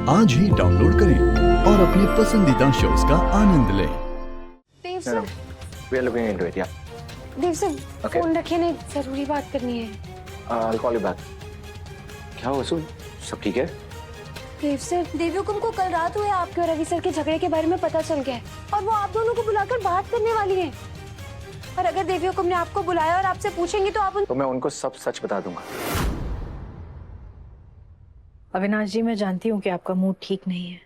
आज ही डाउनलोड करें और अपने पसंदीदा शोज का आनंद लें। Dev sir, We are looking into it, yeah. Dev sir, Okay. Phone रखे नहीं, जरूरी बात करनी है। I'll call you back. क्या हुआ वसु? सब ठीक है? देव सर, देवी हुकुम को कल रात हुए आपके और रवि सर के झगड़े के बारे में पता चल गया है और वो आप दोनों को बुलाकर बात करने वाली हैं। और अगर देवी हुकुम ने आपको बुलाया और आपसे पूछेंगी तो आप तो मैं उनको सब सच बता दूंगा। अविनाश जी, मैं जानती हूँ कि आपका मूड ठीक नहीं है,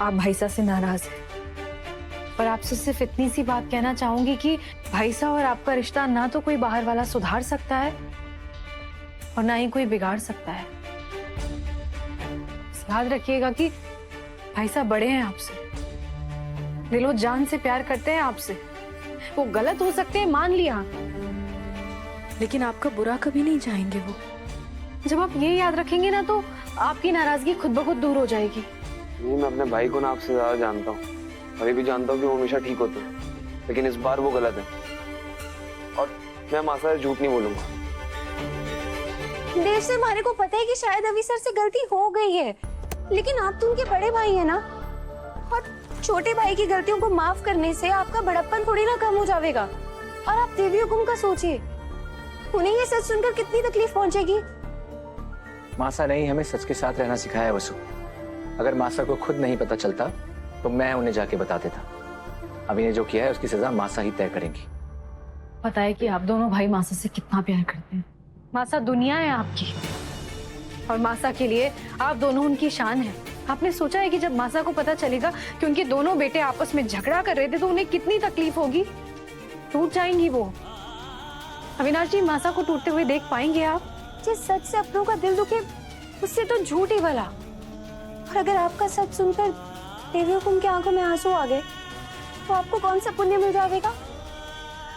आप भाईसा से नाराज हैं, पर आपसे सिर्फ इतनी सी बात कहना चाहूंगी कि भाईसा और आपका रिश्ता ना तो कोई बाहर वाला सुधार सकता है और ना ही कोई बिगाड़ सकता है। याद रखिएगा कि भाईसा बड़े हैं आपसे, दिलो जान से प्यार करते हैं आपसे। वो गलत हो सकते हैं, मान लिया, लेकिन आपका बुरा कभी नहीं चाहेंगे वो। जब आप ये याद रखेंगे ना तो आपकी नाराजगी खुद ब खुद दूर हो जाएगी। नहीं, मैं अपने भाई को ना आपसे ज्यादा जानता हूँ और ये भी जानता हूँ कि वो हमेशा ठीक होते हैं, लेकिन इस बार वो गलत है और मैं मासा से झूठ नहीं बोलूंगा। देव सर, हमारे को पता है कि शायद रवि सर से गलती हो गई है, लेकिन आप तो उनके बड़े भाई हैं ना, और छोटे भाई की गलतियों को माफ करने से आपका बड़प्पन थोड़ी ना कम हो जाएगा। और आप देवी हुकुम का सोचिए, उन्हें ये सच सुनकर कितनी तकलीफ पहुंचेगी। मासा ने ही हमें सच के साथ रहना सिखाया है वसु। अगर मासा को खुद नहीं पता चलता तो मैं उन्हें जाके बता देता। अभी ने जो किया है उसकी सजा मासा ही तय करेंगी। पता है कि आप दोनों भाई मासा से कितना प्यार करते हैं। मासा दुनिया है आपकी और मासा के लिए आप दोनों उनकी शान है। आपने सोचा है कि जब मासा को पता चलेगा कि उनके दोनों बेटे आपस में झगड़ा कर रहे थे तो उन्हें कितनी तकलीफ होगी? टूट जाएंगी वो। अविनाश जी, मासा को टूटते हुए देख पाएंगे आप? जिस सच से अपनों का दिल दुखे उससे तो झूठ ही भला। और अगर आपका सच सुनकर देवी हुकुम की आंखों में आंसू आ गए तो आपको कौन सा पुण्य मिल जाएगा?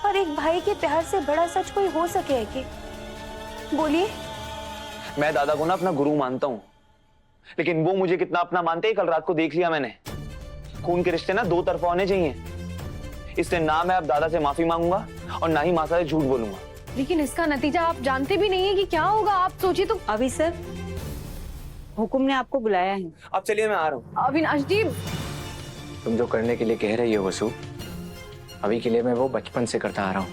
और एक भाई के प्यार से बड़ा सच कोई हो सके है कि? बोलिए। मैं दादा को ना अपना गुरु मानता हूँ, लेकिन वो मुझे कितना अपना मानते हैं कल रात को देख लिया मैंने। खून के रिश्ते ना दो तरफा होने चाहिए, इसलिए ना मैं अब दादा से माफी मांगूंगा और ना ही मासा से झूठ बोलूंगा। लेकिन इसका नतीजा आप जानते भी नहीं है कि क्या होगा। आप सोचिए तो। अभी सर, हुकुम ने आपको बुलाया है। अब चलिए, मैं आ रहा हूँ। अविनाश जी, तुम जो करने के लिए कह रही हो वसु, अभी के लिए मैं वो बचपन से करता आ रहा हूँ,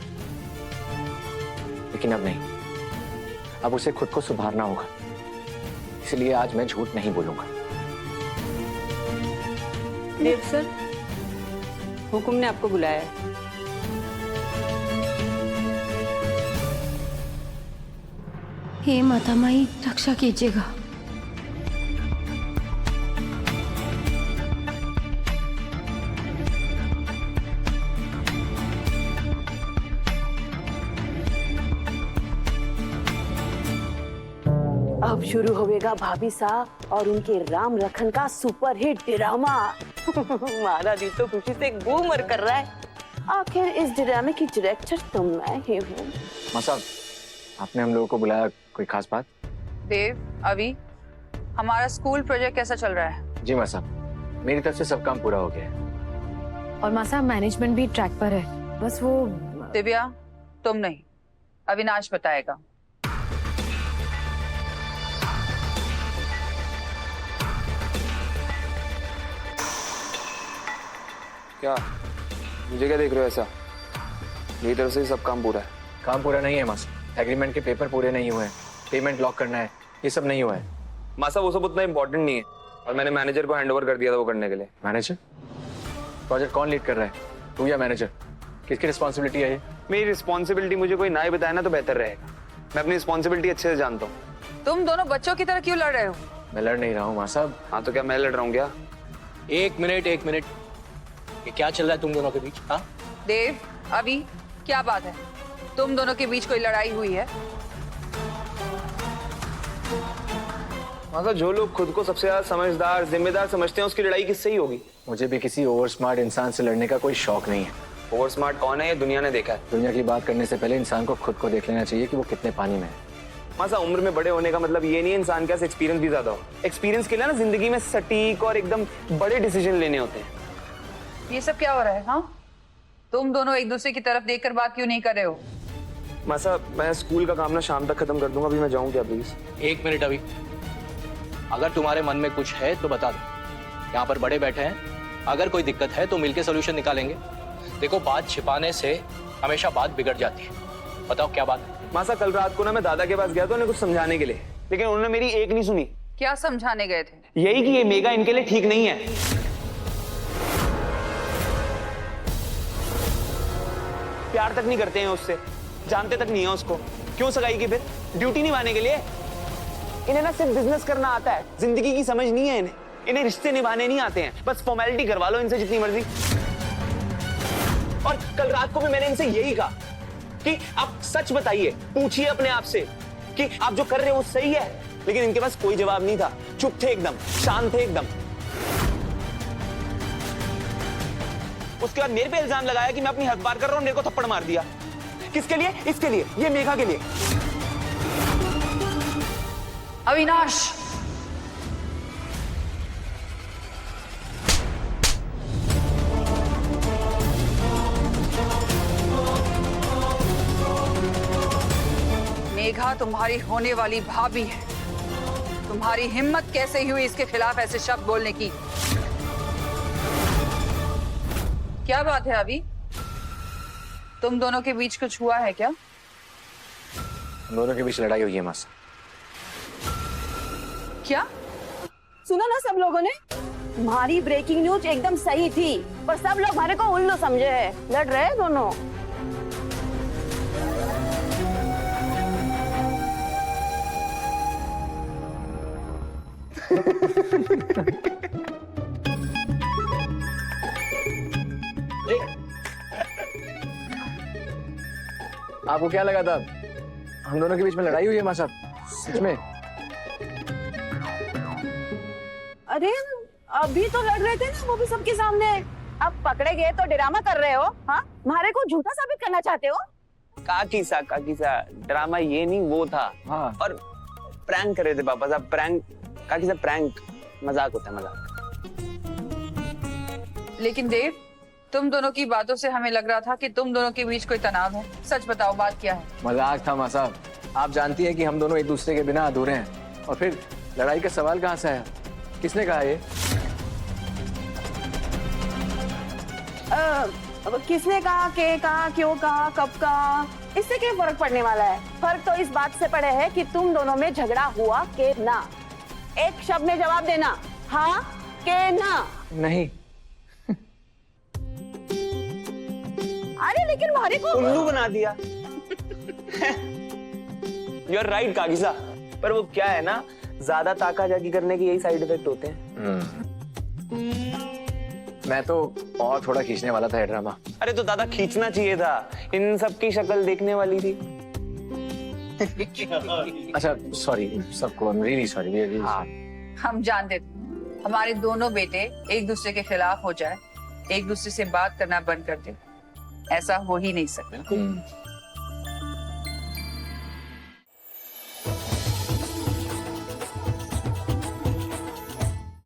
लेकिन अब नहीं। अब उसे खुद को सुधारना होगा, इसलिए आज मैं झूठ नहीं बोलूंगा। देव सर, हुकुम ने आपको बुलाया है। हे माता माई, रक्षा कीजिएगा। अब शुरू होगा भाभी साहब और उनके राम लखन का सुपरहिट ड्रामा। हमारा दिल तो खुशी से घूमर कर रहा है। आखिर इस ड्रामे की डायरेक्टर तो मैं ही हूँ। मासा, आपने हम लोगों को बुलाया, कोई खास बात? देव, अभी हमारा स्कूल प्रोजेक्ट कैसा चल रहा है? जी मासा, मेरी तरफ से सब काम पूरा हो गया है। और मासा, मैनेजमेंट भी ट्रैक पर है। बस वो दिव्या, तुम नहीं, अविनाश बताएगा। क्या मुझे क्या देख रहे हो ऐसा? मेरी तरफ से सब काम पूरा है। काम पूरा नहीं है मासा, एग्रीमेंट के पेपर पूरे नहीं हुए हैं, पेमेंट लॉक करना है, ये सब नहीं हुआ है। मासा, वो सब उतना इम्पोर्टेंट नहीं है और मैंने मैनेजर को हैंडओवर कर दिया था वो करने के लिए। मैनेजर? प्रोजेक्ट कौन लीड कर रहा है, तू या मैनेजर? किसकी रिस्पॉन्सिबिलिटी है ये? मेरी रिस्पॉन्सिबिलिटी मुझे कोई ना ही बताए ना तो बेहतर रहेगा। मैं अपनी रिस्पॉन्सिबिलिटी अच्छे से जानता हूँ। तुम दोनों बच्चों की तरह क्यों लड़ रहे हो? मैं लड़ नहीं रहा हूँ मासा। हाँ तो क्या मैं लड़ रहा हूँ क्या? एक मिनट, ये क्या चल रहा है तुम दोनों के बीच? हाँ, देव, अभी क्या बात है? तुम दोनों के बीच कोई लड़ाई हुई है? मासा, जो लोग खुद को सबसे ज्यादा समझदार जिम्मेदार समझते हैं उसकी लड़ाई किससे ही होगी? मुझे भी किसी ओवर स्मार्ट इंसान से लड़ने का कोई शौक नहीं है। ओवर स्मार्ट कौन है ये दुनिया ने देखा है। दुनिया की बात करने से पहले इंसान को खुद को देख लेना चाहिए कि वो कितने पानी में है। मासा, उम्र में बड़े होने का मतलब ये नहीं है इंसान के पास एक्सपीरियंस भी ज्यादा हो। एक्सपीरियंस के लिए ना जिंदगी में सटीक और एकदम बड़े डिसीजन लेने होते हैं। ये सब क्या हो रहा है? हाँ, तुम दोनों एक दूसरे की तरफ देखकर बात क्यों नहीं कर रहे हो? मासा, मैं स्कूल का काम ना शाम तक खत्म कर दूंगा, अभी मैं जाऊं क्या प्लीज? एक मिनट अभी, अगर तुम्हारे मन में कुछ है तो बता दो, यहाँ पर बड़े बैठे हैं, अगर कोई दिक्कत है तो मिलके सोल्यूशन निकालेंगे। देखो, बात छिपाने से हमेशा बात बिगड़ जाती है। बताओ क्या बात है? मासा, कल रात को ना मैं दादा के पास गया था उन्हें कुछ समझाने के लिए, लेकिन उन्होंने मेरी एक नहीं सुनी। क्या समझाने गए थे? यही कि ये मेघा इनके लिए ठीक नहीं है। प्यार तक नहीं करते हैं उससे, जानते तक नहीं है उसको। क्यों सगाई की फिर? ड्यूटी निभाने के लिए? इन्हें ना सिर्फ बिजनेस करना आता है, जिंदगी की समझ नहीं है इन्हें रिश्ते निभाने नहीं आते हैं। बस फॉर्मेलिटी करवा लो इनसे जितनी मर्जी। और कल रात को भी मैंने इनसे यही कहा कि आप सच बताइए, पूछिए अपने आप से कि आप जो कर रहे हो वो सही है, लेकिन इनके पास कोई जवाब नहीं था। चुप थे एकदम, शांत थे एकदम। उसके बाद मेरे पे इल्जाम लगाया कि मैं अपनी हद पार कर रहा हूं, मेरे को थप्पड़ मार दिया। किसके लिए? इसके लिए, ये मेघा के लिए। अविनाश, मेघा तुम्हारी होने वाली भाभी है। तुम्हारी हिम्मत कैसे हुई इसके खिलाफ ऐसे शब्द बोलने की? क्या बात है अभी? तुम दोनों के बीच कुछ हुआ है क्या? हम दोनों के बीच लड़ाई हुई है मासा। क्या? सुना ना सब लोगों ने? हमारी ब्रेकिंग न्यूज एकदम सही थी, पर सब लोग हमारे को उल्लू समझे हैं। लड़ रहे हैं दोनों। आपको क्या लगा था हम दोनों के बीच में लड़ाई हुई है मासा? सच में? अरे अभी तो लड़ रहे थे ना, वो भी सबके सामने। अब पकड़े गए तो ड्रामा कर रहे हो? हाँ, हमारे को झूठा साबित करना चाहते हो? काकीसा ड्रामा ये नहीं वो था। हाँ। और प्रैंक कर रहे थे पापा साहब, प्रैंक। काकीसा प्रैंक मजाक होता है, मजाक। लेकिन देव, तुम दोनों की बातों से हमें लग रहा था कि तुम दोनों के बीच कोई तनाव है। सच बताओ, बात क्या है? मजाक था मासा। आप जानती हैं कि हम दोनों एक दूसरे के बिना अधूरे हैं। और फिर लड़ाई का सवाल कहाँ से आया? किसने कहा ये? अब किसने कहा, के कहा, क्यों कहा, कब कहा, इससे क्या फर्क पड़ने वाला है? फर्क तो इस बात से पड़े है कि तुम दोनों में झगड़ा हुआ के ना। एक शब्द में जवाब देना, हाँ के ना। नहीं। अरे लेकिन हमारे को उल्लू बना दिया। यू आर राइट काकीसा, पर वो क्या है ना, ज्यादा ताका-झाकी करने के यही साइड इफेक्ट होते हैं। मैं तो और थोड़ा खींचने वाला था ये ड्रामा। अरे तो दादा खींचना चाहिए था, इन सब की शक्ल देखने वाली थी। अच्छा सॉरी सबको, रियली सॉरी। हाँ, हम जानते थे हमारे दोनों बेटे एक दूसरे के खिलाफ हो जाए, एक दूसरे से बात करना बंद कर दे। ऐसा हो ही नहीं सकता।